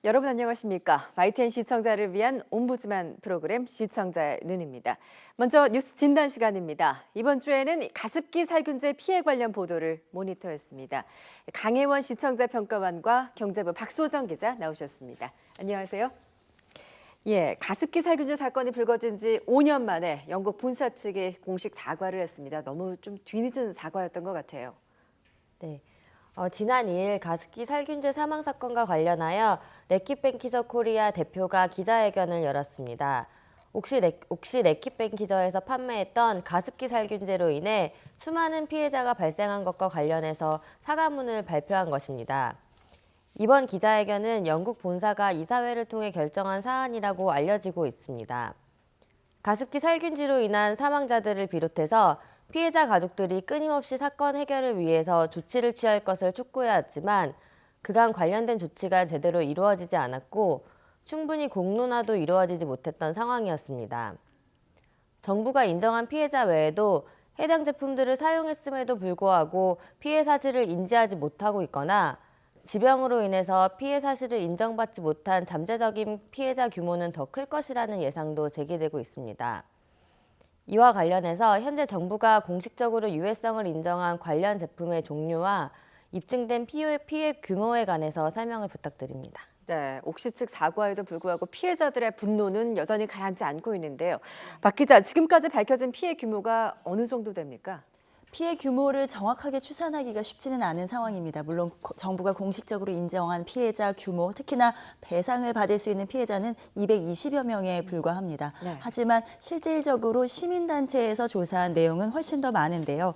여러분 안녕하십니까? YTN 시청자를 위한 옴부즈만 프로그램 시청자의 눈입니다. 먼저 뉴스 진단 시간입니다. 이번 주에는 가습기 살균제 피해 관련 보도를 모니터했습니다. 강혜원 시청자 평가원과 경제부 박소정 기자 나오셨습니다. 안녕하세요. 예, 가습기 살균제 사건이 불거진 지 5년 만에 영국 본사 측이 공식 사과를 했습니다. 너무 좀 뒤늦은 사과였던 것 같아요. 네. 지난 2일 가습기 살균제 사망 사건과 관련하여 래킷뱅키저 코리아 대표가 기자회견을 열었습니다. 옥시 래킷뱅키저에서 판매했던 가습기 살균제로 인해 수많은 피해자가 발생한 것과 관련해서 사과문을 발표한 것입니다. 이번 기자회견은 영국 본사가 이사회를 통해 결정한 사안이라고 알려지고 있습니다. 가습기 살균제로 인한 사망자들을 비롯해서 피해자 가족들이 끊임없이 사건 해결을 위해서 조치를 취할 것을 촉구해왔지만 그간 관련된 조치가 제대로 이루어지지 않았고 충분히 공론화도 이루어지지 못했던 상황이었습니다. 정부가 인정한 피해자 외에도 해당 제품들을 사용했음에도 불구하고 피해 사실을 인지하지 못하고 있거나 지병으로 인해서 피해 사실을 인정받지 못한 잠재적인 피해자 규모는 더 클 것이라는 예상도 제기되고 있습니다. 이와 관련해서 현재 정부가 공식적으로 유해성을 인정한 관련 제품의 종류와 입증된 피해 규모에 관해서 설명을 부탁드립니다. 네, 옥시 측 사과에도 불구하고 피해자들의 분노는 여전히 가라앉지 않고 있는데요. 박 기자, 지금까지 밝혀진 피해 규모가 어느 정도 됩니까? 피해 규모를 정확하게 추산하기가 쉽지는 않은 상황입니다. 물론 정부가 공식적으로 인정한 피해자 규모, 특히나 배상을 받을 수 있는 피해자는 220여 명에 불과합니다. 네. 하지만 실질적으로 시민단체에서 조사한 내용은 훨씬 더 많은데요.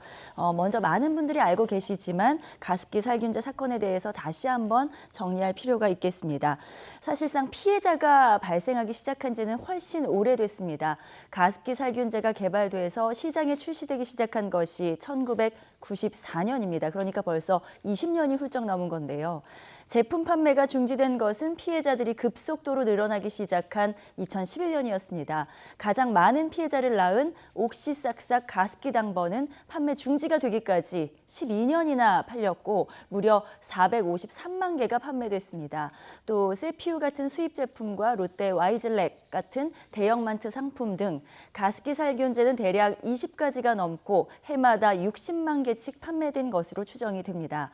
먼저 많은 분들이 알고 계시지만 가습기 살균제 사건에 대해서 다시 한번 정리할 필요가 있겠습니다. 사실상 피해자가 발생하기 시작한 지는 훨씬 오래됐습니다. 가습기 살균제가 개발돼서 시장에 출시되기 시작한 것이 1994년입니다. 그러니까 벌써 20년이 훌쩍 넘은 건데요. 제품 판매가 중지된 것은 피해자들이 급속도로 늘어나기 시작한 2011년이었습니다. 가장 많은 피해자를 낳은 옥시싹싹 가습기 당번은 판매 중지가 되기까지 12년이나 팔렸고 무려 453만 개가 판매됐습니다. 또 세피우 같은 수입 제품과 롯데 와이즐렉 같은 대형마트 상품 등 가습기 살균제는 대략 20가지가 넘고 해마다 60만 개씩 판매된 것으로 추정이 됩니다.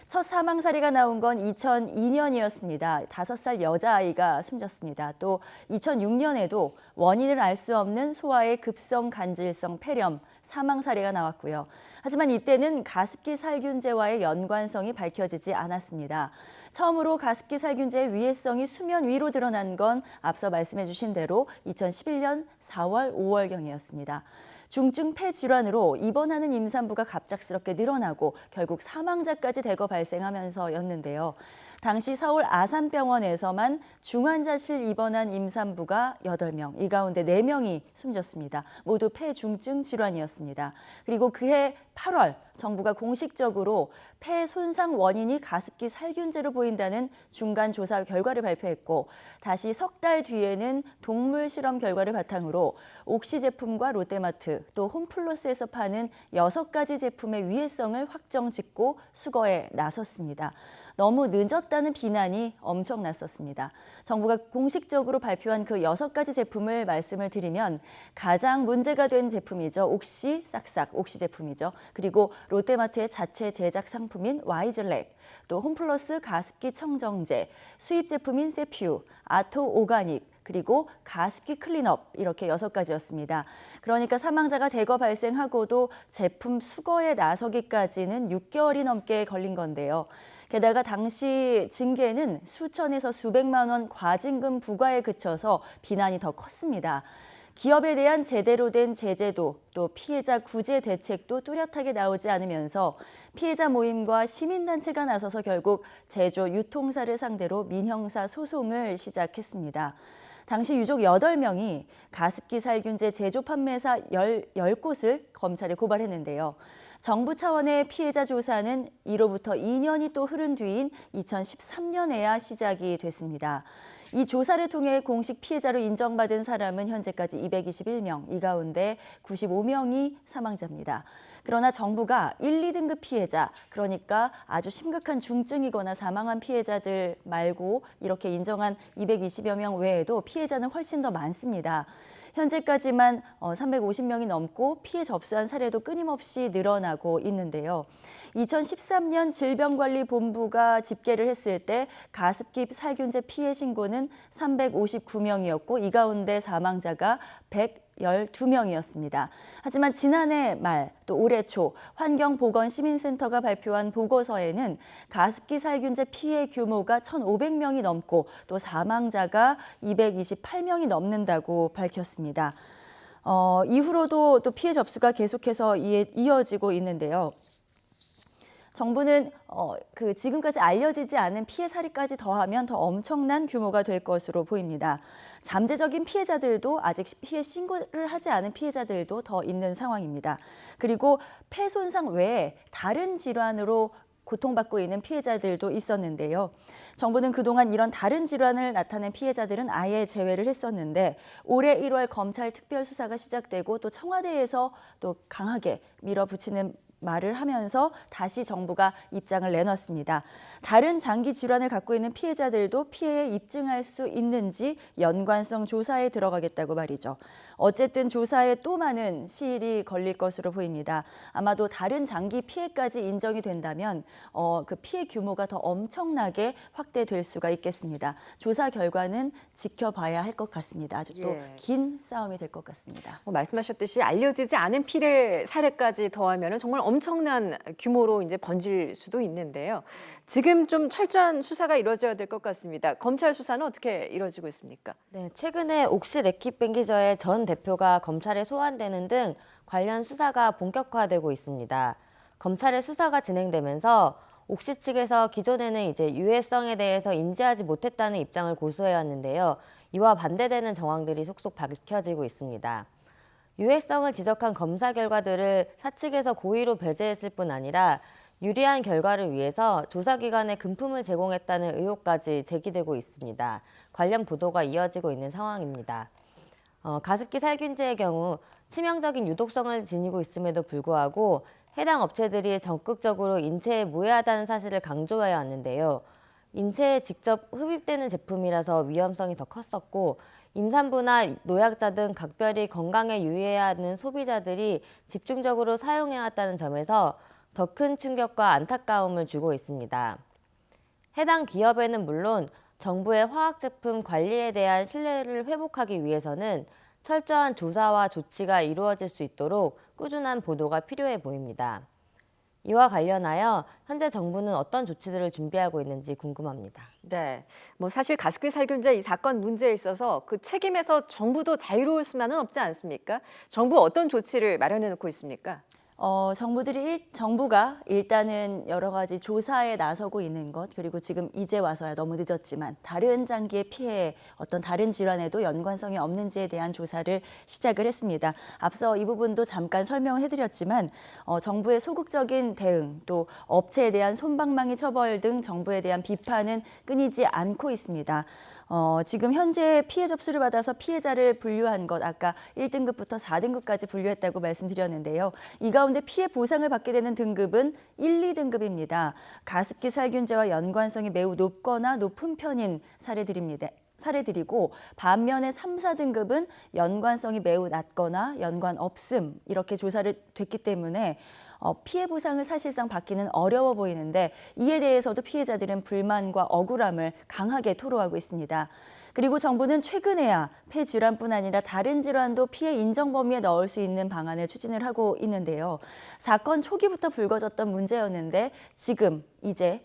첫 사망 사례가 나온 건 2002년이었습니다. 5살 여자아이가 숨졌습니다. 또 2006년에도 원인을 알 수 없는 소아의 급성 간질성 폐렴 사망 사례가 나왔고요. 하지만 이때는 가습기 살균제와의 연관성이 밝혀지지 않았습니다. 처음으로 가습기 살균제의 위해성이 수면 위로 드러난 건 앞서 말씀해 주신 대로 2011년 4월, 5월경이었습니다. 중증 폐 질환으로 입원하는 임산부가 갑작스럽게 늘어나고 결국 사망자까지 대거 발생하면서였는데요. 당시 서울 아산병원에서만 중환자실 입원한 임산부가 8명, 이 가운데 4명이 숨졌습니다. 모두 폐중증 질환이었습니다. 그리고 그해 8월 정부가 공식적으로 폐 손상 원인이 가습기 살균제로 보인다는 중간 조사 결과를 발표했고 다시 석 달 뒤에는 동물 실험 결과를 바탕으로 옥시 제품과 롯데마트 또 홈플러스에서 파는 6가지 제품의 위해성을 확정 짓고 수거에 나섰습니다. 너무 늦었다는 비난이 엄청났었습니다. 정부가 공식적으로 발표한 그 6가지 제품을 말씀을 드리면 가장 문제가 된 제품이죠. 옥시 싹싹, 옥시 제품이죠. 그리고 롯데마트의 자체 제작 상품인 와이즐렉, 또 홈플러스 가습기 청정제, 수입 제품인 세퓨, 아토 오가닉, 그리고 가습기 클린업 이렇게 6가지였습니다. 그러니까 사망자가 대거 발생하고도 제품 수거에 나서기까지는 6개월이 넘게 걸린 건데요. 게다가 당시 징계는 수천에서 수백만 원 과징금 부과에 그쳐서 비난이 더 컸습니다. 기업에 대한 제대로 된 제재도 또 피해자 구제 대책도 뚜렷하게 나오지 않으면서 피해자 모임과 시민단체가 나서서 결국 제조 유통사를 상대로 민형사 소송을 시작했습니다. 당시 유족 8명이 가습기 살균제 제조 판매사 10곳을 검찰에 고발했는데요. 정부 차원의 피해자 조사는 이로부터 2년이 또 흐른 뒤인 2013년에야 시작이 됐습니다. 이 조사를 통해 공식 피해자로 인정받은 사람은 현재까지 221명, 이 가운데 95명이 사망자입니다. 그러나 정부가 1, 2등급 피해자, 그러니까 아주 심각한 중증이거나 사망한 피해자들 말고 이렇게 인정한 220여 명 외에도 피해자는 훨씬 더 많습니다. 현재까지만 350명이 넘고 피해 접수한 사례도 끊임없이 늘어나고 있는데요. 2013년 질병관리본부가 집계를 했을 때 가습기 살균제 피해 신고는 359명이었고 이 가운데 사망자가 112명이었습니다. 하지만 지난해 말 또 올해 초 환경보건시민센터가 발표한 보고서에는 가습기 살균제 피해 규모가 1,500명이 넘고 또 사망자가 228명이 넘는다고 밝혔습니다. 이후로도 또 피해 접수가 계속해서 이어지고 있는데요. 정부는 지금까지 알려지지 않은 피해 사례까지 더하면 더 엄청난 규모가 될 것으로 보입니다. 잠재적인 피해자들도 아직 피해 신고를 하지 않은 피해자들도 더 있는 상황입니다. 그리고 폐 손상 외에 다른 질환으로 고통받고 있는 피해자들도 있었는데요. 정부는 그동안 이런 다른 질환을 나타낸 피해자들은 아예 제외를 했었는데 올해 1월 검찰 특별수사가 시작되고 또 청와대에서 또 강하게 밀어붙이는 말을 하면서 다시 정부가 입장을 내놨습니다. 다른 장기 질환을 갖고 있는 피해자들도 피해에 입증할 수 있는지 연관성 조사에 들어가겠다고 말이죠. 어쨌든 조사에 또 많은 시일이 걸릴 것으로 보입니다. 아마도 다른 장기 피해까지 인정이 된다면 그 피해 규모가 더 엄청나게 확대될 수가 있겠습니다. 조사 결과는 지켜봐야 할 것 같습니다. 아주 또 긴 싸움이 될 것 같습니다. 말씀하셨듯이 알려지지 않은 피해 사례까지 더하면 정말 엄청난 규모로 이제 번질 수도 있는데요. 지금 좀 철저한 수사가 이루어져야 될 것 같습니다. 검찰 수사는 어떻게 이루어지고 있습니까? 네, 최근에 옥시 래킷뱅기저의 전 대표가 검찰에 소환되는 등 관련 수사가 본격화되고 있습니다. 검찰의 수사가 진행되면서 옥시 측에서 기존에는 이제 유해성에 대해서 인지하지 못했다는 입장을 고수해왔는데요. 이와 반대되는 정황들이 속속 밝혀지고 있습니다. 유해성을 지적한 검사 결과들을 사측에서 고의로 배제했을 뿐 아니라 유리한 결과를 위해서 조사기관에 금품을 제공했다는 의혹까지 제기되고 있습니다. 관련 보도가 이어지고 있는 상황입니다. 가습기 살균제의 경우 치명적인 유독성을 지니고 있음에도 불구하고 해당 업체들이 적극적으로 인체에 무해하다는 사실을 강조해 왔는데요. 인체에 직접 흡입되는 제품이라서 위험성이 더 컸었고 임산부나 노약자 등 각별히 건강에 유의해야 하는 소비자들이 집중적으로 사용해왔다는 점에서 더 큰 충격과 안타까움을 주고 있습니다. 해당 기업에는 물론 정부의 화학제품 관리에 대한 신뢰를 회복하기 위해서는 철저한 조사와 조치가 이루어질 수 있도록 꾸준한 보도가 필요해 보입니다. 이와 관련하여 현재 정부는 어떤 조치들을 준비하고 있는지 궁금합니다. 네, 사실 가습기 살균제 이 사건 문제에 있어서 그 책임에서 정부도 자유로울 수만은 없지 않습니까? 정부 어떤 조치를 마련해 놓고 있습니까? 정부가 일단은 여러 가지 조사에 나서고 있는 것, 그리고 지금 이제 와서야 너무 늦었지만 다른 장기의 피해, 어떤 다른 질환에도 연관성이 없는지에 대한 조사를 시작을 했습니다. 앞서 이 부분도 잠깐 설명해드렸지만 정부의 소극적인 대응, 또 업체에 대한 솜방망이 처벌 등 정부에 대한 비판은 끊이지 않고 있습니다. 지금 현재 피해 접수를 받아서 피해자를 분류한 것, 아까 1등급부터 4등급까지 분류했다고 말씀드렸는데요. 이 가운데 피해 보상을 받게 되는 등급은 1, 2등급입니다. 가습기 살균제와 연관성이 매우 높거나 높은 편인 사례들이고 반면에 3, 4등급은 연관성이 매우 낮거나 연관 없음 이렇게 조사를 됐기 때문에 피해 보상을 사실상 받기는 어려워 보이는데 이에 대해서도 피해자들은 불만과 억울함을 강하게 토로하고 있습니다. 그리고 정부는 최근에야 폐 질환뿐 아니라 다른 질환도 피해 인정 범위에 넣을 수 있는 방안을 추진을 하고 있는데요. 사건 초기부터 불거졌던 문제였는데 지금 이제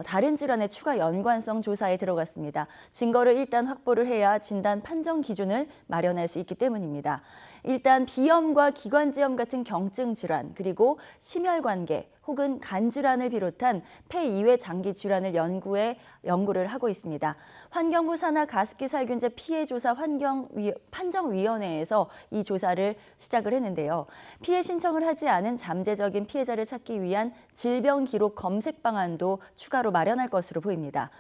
다른 질환의 추가 연관성 조사에 들어갔습니다. 증거를 일단 확보를 해야 진단 판정 기준을 마련할 수 있기 때문입니다. 일단 비염과 기관지염 같은 경증 질환, 그리고 심혈관계 혹은 간 질환을 비롯한 폐 이외 장기 질환을 연구를 하고 있습니다. 환경부 산하 가습기 살균제 피해 조사 판정위원회에서 이 조사를 시작을 했는데요. 피해 신청을 하지 않은 잠재적인 피해자를 찾기 위한 질병 기록 검색 방안도 추가로 마련할 것으로 보입니다.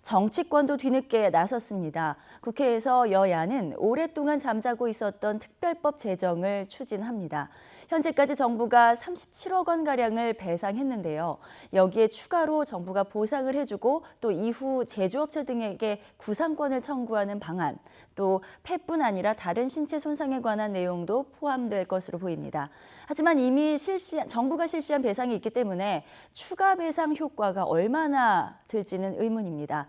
정치권도 뒤늦게 나섰습니다. 국회에서 여야는 오랫동안 잠자고 있었던 특별법 제정을 추진합니다. 현재까지 정부가 37억 원가량을 배상했는데요. 여기에 추가로 정부가 보상을 해주고 또 이후 제조업체 등에게 구상권을 청구하는 방안, 또 폐뿐 아니라 다른 신체 손상에 관한 내용도 포함될 것으로 보입니다. 하지만 이미 정부가 실시한 배상이 있기 때문에 추가 배상 효과가 얼마나 될지는 의문입니다.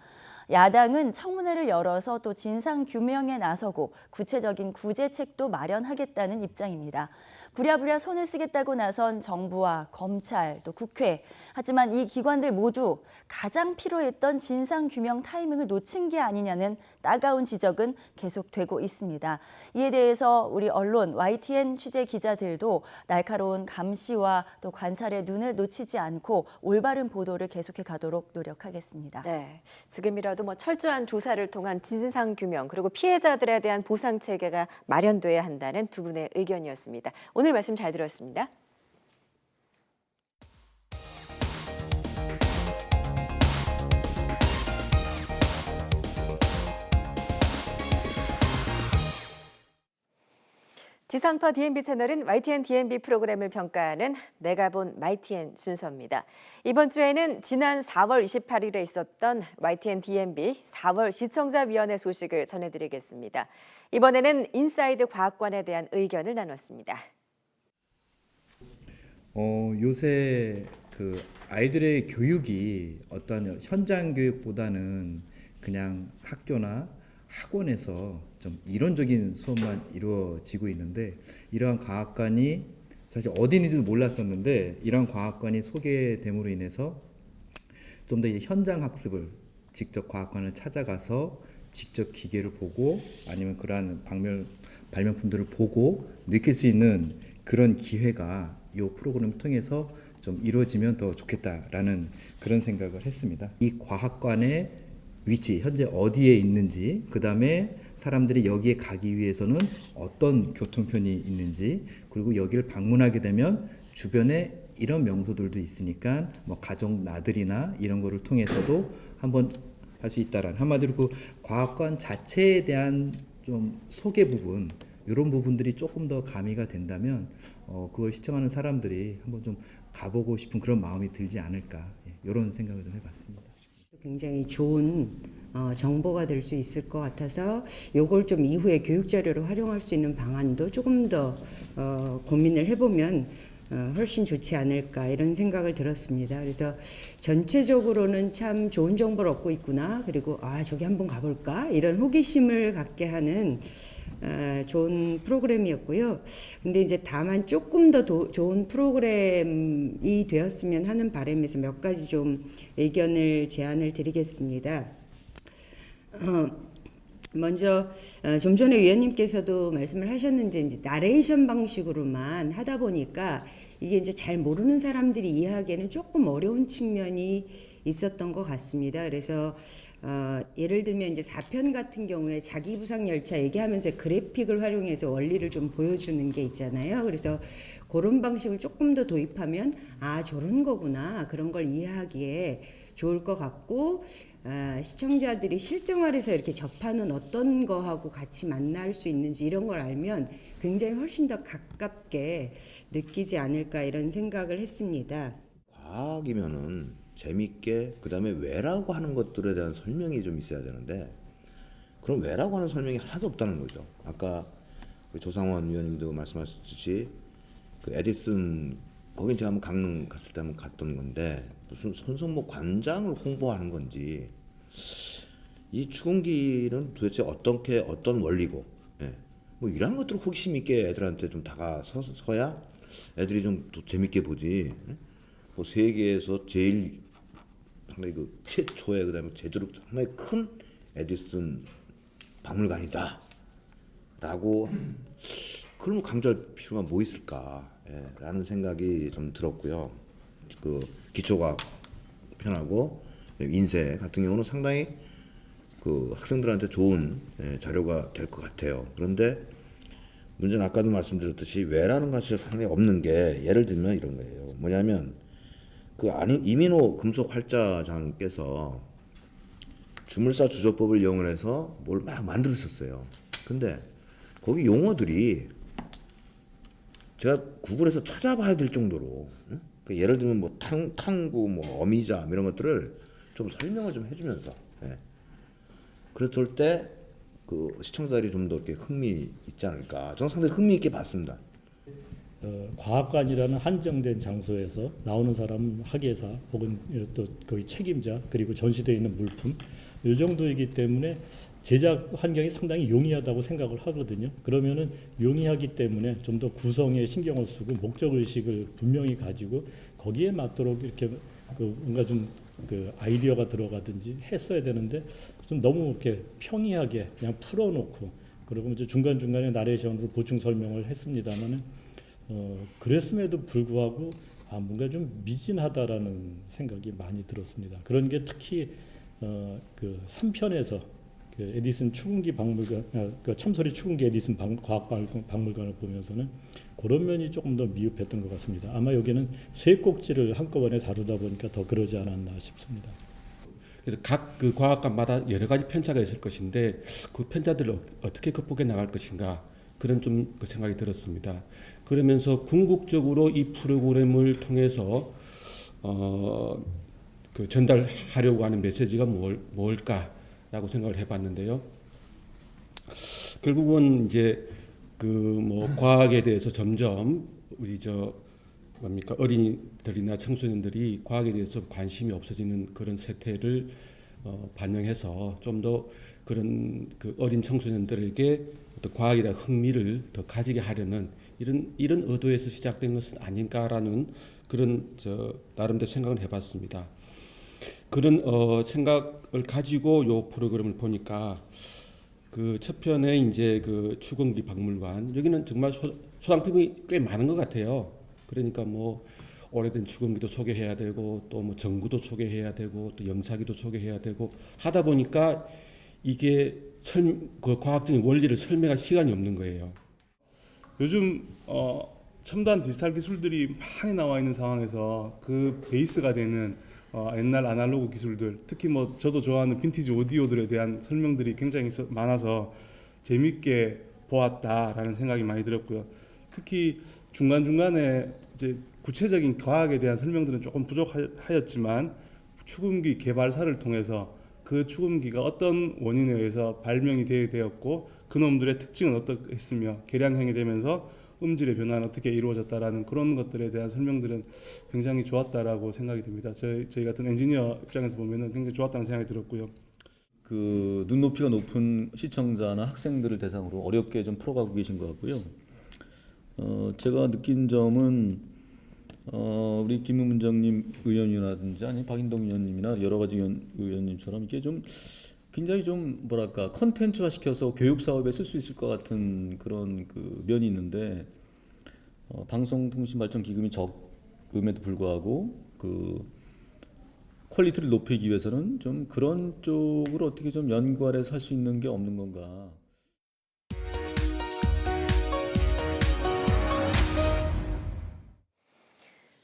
야당은 청문회를 열어서 또 진상 규명에 나서고 구체적인 구제책도 마련하겠다는 입장입니다. 부랴부랴 손을 쓰겠다고 나선 정부와 검찰, 또 국회. 하지만 이 기관들 모두 가장 필요했던 진상 규명 타이밍을 놓친 게 아니냐는 따가운 지적은 계속되고 있습니다. 이에 대해서 우리 언론 YTN 취재 기자들도 날카로운 감시와 또 관찰의 눈을 놓치지 않고 올바른 보도를 계속해 가도록 노력하겠습니다. 네, 지금이라도 철저한 조사를 통한 진상 규명 그리고 피해자들에 대한 보상 체계가 마련돼야 한다는 두 분의 의견이었습니다. 오늘 말씀 잘 들었습니다. 지상파 DMB 채널은 YTN DMB 프로그램을 평가하는 내가 본 YTN 순서입니다. 이번 주에는 지난 4월 28일에 있었던 YTN DMB 4월 시청자위원회 소식을 전해드리겠습니다. 이번에는 인사이드 과학관에 대한 의견을 나눴습니다. 요새 아이들의 교육이 어떤 현장 교육보다는 그냥 학교나 학원에서 좀 이론적인 수업만 이루어지고 있는데, 이러한 과학관이 사실 어디인지도 몰랐었는데 이러한 과학관이 소개됨으로 인해서 좀 더 현장 학습을 직접 과학관을 찾아가서 직접 기계를 보고 아니면 그러한 발명품들을 보고 느낄 수 있는 그런 기회가 이 프로그램을 통해서 좀 이루어지면 더 좋겠다라는 그런 생각을 했습니다. 이 과학관의 위치, 현재 어디에 있는지, 그 다음에 사람들이 여기에 가기 위해서는 어떤 교통편이 있는지, 그리고 여기를 방문하게 되면 주변에 이런 명소들도 있으니까 가족 나들이나 이런 거를 통해서도 한번 할 수 있다라는, 한마디로 그 과학관 자체에 대한 좀 소개 부분, 이런 부분들이 조금 더 가미가 된다면 그걸 시청하는 사람들이 한번 좀 가보고 싶은 그런 마음이 들지 않을까, 이런 생각을 좀 해봤습니다. 굉장히 좋은 정보가 될 수 있을 것 같아서 요걸 좀 이후에 교육 자료로 활용할 수 있는 방안도 조금 더 고민을 해보면 훨씬 좋지 않을까 이런 생각을 들었습니다. 그래서 전체적으로는 참 좋은 정보를 얻고 있구나, 그리고 저기 한번 가볼까 이런 호기심을 갖게 하는 좋은 프로그램이었고요. 근데 이제 다만 조금 더 좋은 프로그램이 되었으면 하는 바람에서 몇 가지 좀 의견을 제안을 드리겠습니다. 먼저 좀 전에 위원님께서도 말씀을 하셨는데 이제 나레이션 방식으로만 하다 보니까 이게 이제 잘 모르는 사람들이 이해하기에는 조금 어려운 측면이 있었던 것 같습니다. 그래서 예를 들면 이제 4편 같은 경우에 자기부상 열차 얘기하면서 그래픽을 활용해서 원리를 좀 보여주는 게 있잖아요. 그래서 그런 방식을 조금 더 도입하면 저런 거구나, 그런 걸 이해하기에 좋을 것 같고, 시청자들이 실생활에서 이렇게 접하는 어떤 거하고 같이 만날 수 있는지 이런 걸 알면 굉장히 훨씬 더 가깝게 느끼지 않을까 이런 생각을 했습니다. 과학이면은 재밌게, 그 다음에 왜라고 하는 것들에 대한 설명이 좀 있어야 되는데, 그럼 왜라고 하는 설명이 하나도 없다는 거죠. 아까 조상원 위원님도 말씀하셨듯이 그 에디슨, 거긴 제가 한번 강릉 갔을 때 한번 갔던 건데, 무슨 손석모 관장을 홍보하는 건지, 이 추궁기는 도대체 어떤 원리고, 이런 것들을 호기심 있게 애들한테 좀 다가서야 애들이 좀 더 재밌게 보지. 세계에서 제일 상당히 최초의, 그다음에 제대로 상당히 큰 에디슨 박물관이다 라고 그러면 강조할 필요가 뭐 있을까 라는 생각이 좀 들었고요. 그 기초과학 편하고 인쇄 같은 경우는 상당히 그 학생들한테 좋은 자료가 될 것 같아요. 그런데 문제는 아까도 말씀드렸듯이 왜라는 것이 상당히 없는 게, 예를 들면 이런 거예요. 뭐냐면 이민호 금속 활자장께서 주물사 주조법을 이용해서 뭘 막 만들었었어요. 근데 거기 용어들이 제가 구글에서 찾아봐야 될 정도로, 응? 그러니까 예를 들면 뭐 탕구, 뭐 어미자 이런 것들을 좀 설명을 좀 해주면서, 예. 그랬을 때 그 시청자들이 좀 더 이렇게 흥미 있지 않을까. 저는 상당히 흥미 있게 봤습니다. 과학관이라는 한정된 장소에서 나오는 사람 학예사 혹은 또 거기 책임자 그리고 전시되어 있는 물품 이 정도이기 때문에 제작 환경이 상당히 용이하다고 생각을 하거든요. 그러면은 용이하기 때문에 좀 더 구성에 신경을 쓰고 목적 의식을 분명히 가지고 거기에 맞도록 이렇게 뭔가 좀 그 아이디어가 들어가든지 했어야 되는데 좀 너무 이렇게 평이하게 그냥 풀어놓고 그리고 이제 중간 중간에 나레이션으로 보충 설명을 했습니다만은. 그랬음에도 불구하고 뭔가 좀 미진하다라는 생각이 많이 들었습니다. 그런 게 특히 그 3편에서 그 에디슨 추궁기 박물관, 그 참소리 추궁기 에디슨 과학박물관을 보면서는 그런 면이 조금 더 미흡했던 것 같습니다. 아마 여기는 세 꼭지를 한꺼번에 다루다 보니까 더 그러지 않았나 싶습니다. 그래서 각 그 과학관마다 여러 가지 편차가 있을 것인데 그 편차들을 어떻게 극복해 나갈 것인가 그런 좀 그 생각이 들었습니다. 그러면서 궁극적으로 이 프로그램을 통해서 그 전달하려고 하는 메시지가 뭘까라고 생각을 해봤는데요. 결국은 이제 그 뭐 과학에 대해서 점점 우리 어린이들이나 청소년들이 과학에 대해서 관심이 없어지는 그런 세태를 반영해서 좀 더 그런 그 어린 청소년들에게 어떤 과학에 대한 흥미를 더 가지게 하려는 이런 의도에서 시작된 것은 아닌가라는 그런 나름대로 생각을 해봤습니다. 그런 생각을 가지고 요 프로그램을 보니까 그 첫 편에 이제 그 추궁기 박물관 여기는 정말 소장품이 꽤 많은 것 같아요. 그러니까 뭐 오래된 추궁기도 소개해야 되고 또 뭐 전구도 소개해야 되고 또 영사기도 소개해야 되고 하다 보니까 이게 그 과학적인 원리를 설명할 시간이 없는 거예요. 요즘 첨단 디지털 기술들이 많이 나와 있는 상황에서 그 베이스가 되는 옛날 아날로그 기술들, 특히 뭐 저도 좋아하는 빈티지 오디오들에 대한 설명들이 굉장히 많아서 재밌게 보았다라는 생각이 많이 들었고요. 특히 중간중간에 이제 구체적인 과학에 대한 설명들은 조금 부족하였지만 추궁기 개발사를 통해서 그 추궁기가 어떤 원인에 의해서 발명이 되었고 그놈들의 특징은 어떻겠으며 개량형이 되면서 음질의 변화는 어떻게 이루어졌다라는 그런 것들에 대한 설명들은 굉장히 좋았다라고 생각이 듭니다. 저희 같은 엔지니어 입장에서 보면은 굉장히 좋았다는 생각이 들었고요. 그 눈높이가 높은 시청자나 학생들을 대상으로 어렵게 좀 풀어가고 계신 것 같고요. 제가 느낀 점은 우리 김문정님 의원이라든지 아니 박인동 의원님이나 여러 가지 의원님처럼 이게 좀 굉장히 좀 뭐랄까 컨텐츠화 시켜서 교육 사업에 쓸 수 있을 것 같은 그런 그 면이 있는데 방송통신발전기금이 적음에도 불구하고 그 퀄리티를 높이기 위해서는 좀 그런 쪽으로 어떻게 좀 연구해서 할 수 있는 게 없는 건가.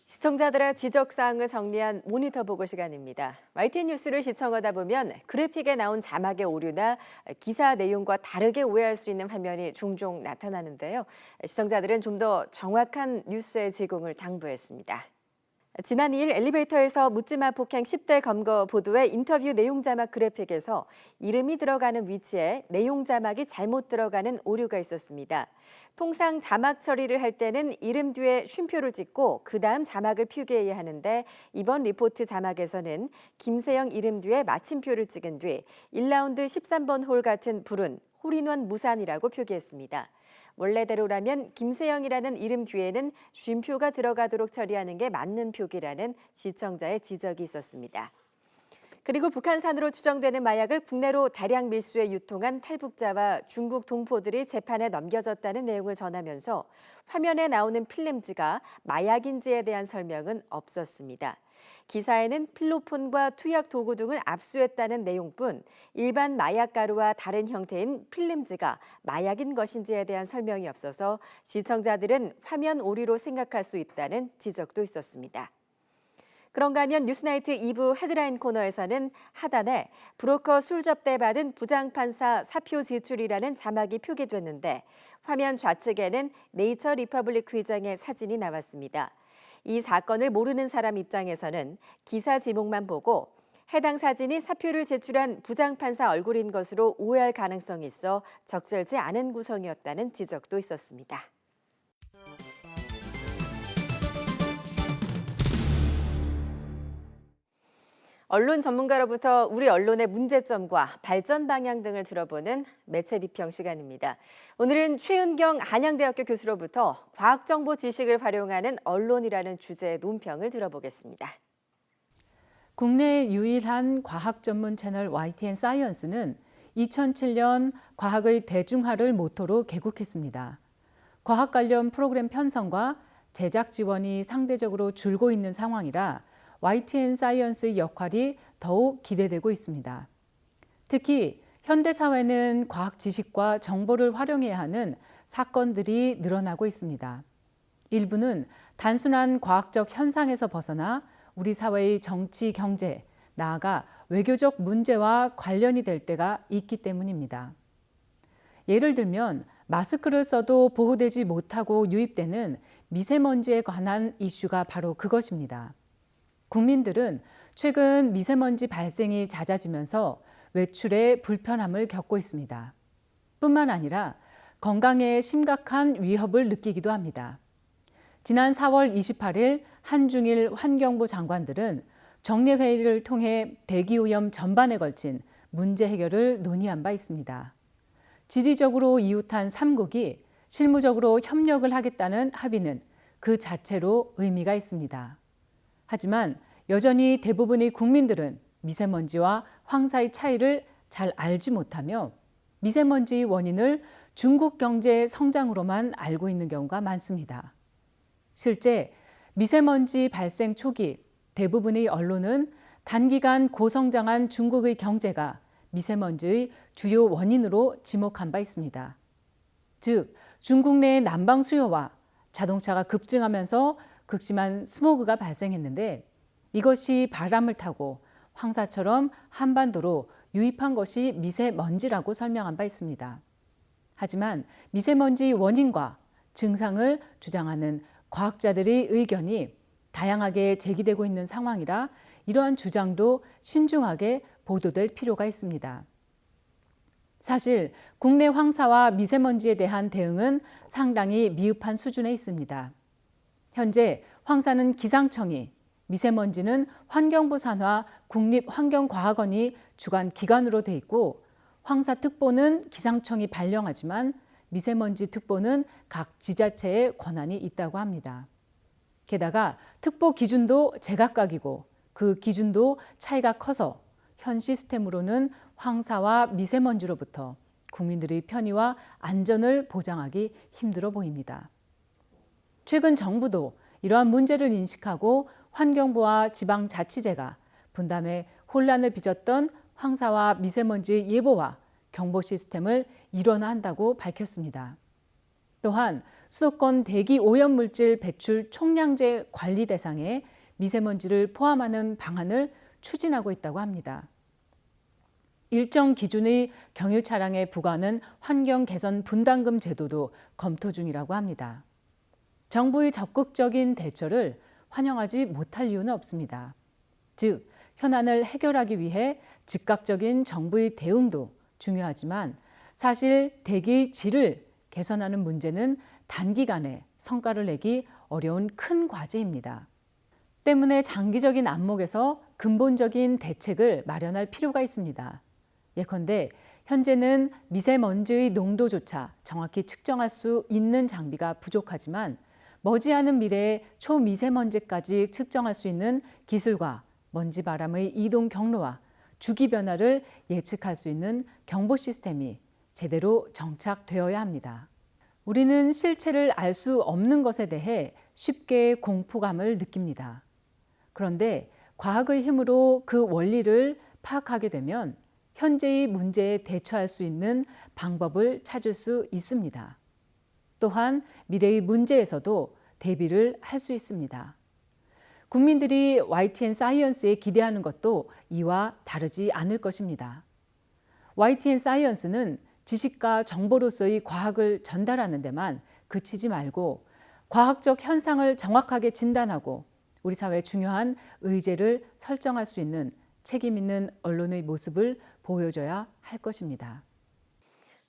시청자들의 지적사항을 정리한 모니터 보고 시간입니다. YTN 뉴스를 시청하다 보면 그래픽에 나온 자막의 오류나 기사 내용과 다르게 오해할 수 있는 화면이 종종 나타나는데요. 시청자들은 좀 더 정확한 뉴스의 제공을 당부했습니다. 지난 2일 엘리베이터에서 묻지마 폭행 10대 검거 보도의 인터뷰 내용 자막 그래픽에서 이름이 들어가는 위치에 내용 자막이 잘못 들어가는 오류가 있었습니다. 통상 자막 처리를 할 때는 이름 뒤에 쉼표를 찍고 그다음 자막을 표기해야 하는데 이번 리포트 자막에서는 김세영 이름 뒤에 마침표를 찍은 뒤 1라운드 13번 홀 같은 불운 홀인원 무산이라고 표기했습니다. 원래대로라면 김세영이라는 이름 뒤에는 쉼표가 들어가도록 처리하는 게 맞는 표기라는 시청자의 지적이 있었습니다. 그리고 북한산으로 추정되는 마약을 국내로 다량 밀수해 유통한 탈북자와 중국 동포들이 재판에 넘겨졌다는 내용을 전하면서 화면에 나오는 필름지가 마약인지에 대한 설명은 없었습니다. 기사에는 필로폰과 투약 도구 등을 압수했다는 내용뿐 일반 마약 가루와 다른 형태인 필름지가 마약인 것인지에 대한 설명이 없어서 시청자들은 화면 오류로 생각할 수 있다는 지적도 있었습니다. 그런가 하면 뉴스나이트 2부 헤드라인 코너에서는 하단에 브로커 술접대 받은 부장판사 사표 지출이라는 자막이 표기됐는데 화면 좌측에는 네이처 리퍼블릭 회장의 사진이 나왔습니다. 이 사건을 모르는 사람 입장에서는 기사 제목만 보고 해당 사진이 사표를 제출한 부장판사 얼굴인 것으로 오해할 가능성이 있어 적절치 않은 구성이었다는 지적도 있었습니다. 언론 전문가로부터 우리 언론의 문제점과 발전 방향 등을 들어보는 매체 비평 시간입니다. 오늘은 최은경 한양대학교 교수로부터 과학정보 지식을 활용하는 언론이라는 주제의 논평을 들어보겠습니다. 국내 유일한 과학 전문 채널 YTN 사이언스는 2007년 과학의 대중화를 모토로 개국했습니다. 과학 관련 프로그램 편성과 제작 지원이 상대적으로 줄고 있는 상황이라 YTN 사이언스의 역할이 더욱 기대되고 있습니다. 특히 현대사회는 과학 지식과 정보를 활용해야 하는 사건들이 늘어나고 있습니다. 일부는 단순한 과학적 현상에서 벗어나 우리 사회의 정치, 경제, 나아가 외교적 문제와 관련이 될 때가 있기 때문입니다. 예를 들면 마스크를 써도 보호되지 못하고 유입되는 미세먼지에 관한 이슈가 바로 그것입니다. 국민들은 최근 미세먼지 발생이 잦아지면서 외출에 불편함을 겪고 있습니다. 뿐만 아니라 건강에 심각한 위협을 느끼기도 합니다. 지난 4월 28일 한중일 환경부 장관들은 정례회의를 통해 대기오염 전반에 걸친 문제 해결을 논의한 바 있습니다. 지리적으로 이웃한 3국이 실무적으로 협력을 하겠다는 합의는 그 자체로 의미가 있습니다. 하지만 여전히 대부분의 국민들은 미세먼지와 황사의 차이를 잘 알지 못하며 미세먼지의 원인을 중국 경제 성장으로만 알고 있는 경우가 많습니다. 실제 미세먼지 발생 초기 대부분의 언론은 단기간 고성장한 중국의 경제가 미세먼지의 주요 원인으로 지목한 바 있습니다. 즉, 중국 내 난방 수요와 자동차가 급증하면서 극심한 스모그가 발생했는데 이것이 바람을 타고 황사처럼 한반도로 유입한 것이 미세먼지라고 설명한 바 있습니다. 하지만 미세먼지 원인과 증상을 주장하는 과학자들의 의견이 다양하게 제기되고 있는 상황이라 이러한 주장도 신중하게 보도될 필요가 있습니다. 사실 국내 황사와 미세먼지에 대한 대응은 상당히 미흡한 수준에 있습니다. 현재 황사는 기상청이, 미세먼지는 환경부 산하 국립환경과학원이 주관 기관으로 돼 있고 황사특보는 기상청이 발령하지만 미세먼지 특보는 각 지자체의 권한이 있다고 합니다. 게다가 특보 기준도 제각각이고 그 기준도 차이가 커서 현 시스템으로는 황사와 미세먼지로부터 국민들의 편의와 안전을 보장하기 힘들어 보입니다. 최근 정부도 이러한 문제를 인식하고 환경부와 지방자치제가 분담에 혼란을 빚었던 황사와 미세먼지의 예보와 경보 시스템을 일원화한다고 밝혔습니다. 또한 수도권 대기 오염물질 배출 총량제 관리 대상에 미세먼지를 포함하는 방안을 추진하고 있다고 합니다. 일정 기준의 경유 차량에 부과하는 환경 개선 분담금 제도도 검토 중이라고 합니다. 정부의 적극적인 대처를 환영하지 못할 이유는 없습니다. 즉, 현안을 해결하기 위해 즉각적인 정부의 대응도 중요하지만 사실 대기의 질을 개선하는 문제는 단기간에 성과를 내기 어려운 큰 과제입니다. 때문에 장기적인 안목에서 근본적인 대책을 마련할 필요가 있습니다. 예컨대 현재는 미세먼지의 농도조차 정확히 측정할 수 있는 장비가 부족하지만 머지않은 미래에 초미세먼지까지 측정할 수 있는 기술과 먼지 바람의 이동 경로와 주기 변화를 예측할 수 있는 경보 시스템이 제대로 정착되어야 합니다. 우리는 실체를 알 수 없는 것에 대해 쉽게 공포감을 느낍니다. 그런데 과학의 힘으로 그 원리를 파악하게 되면 현재의 문제에 대처할 수 있는 방법을 찾을 수 있습니다. 또한 미래의 문제에서도 대비를 할 수 있습니다. 국민들이 YTN 사이언스에 기대하는 것도 이와 다르지 않을 것입니다. YTN 사이언스는 지식과 정보로서의 과학을 전달하는 데만 그치지 말고 과학적 현상을 정확하게 진단하고 우리 사회의 중요한 의제를 설정할 수 있는 책임 있는 언론의 모습을 보여줘야 할 것입니다.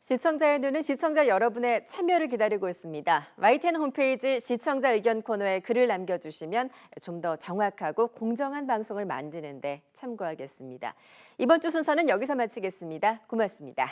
시청자의 눈은 시청자 여러분의 참여를 기다리고 있습니다. YTN 홈페이지 시청자 의견 코너에 글을 남겨주시면 좀 더 정확하고 공정한 방송을 만드는 데 참고하겠습니다. 이번 주 순서는 여기서 마치겠습니다. 고맙습니다.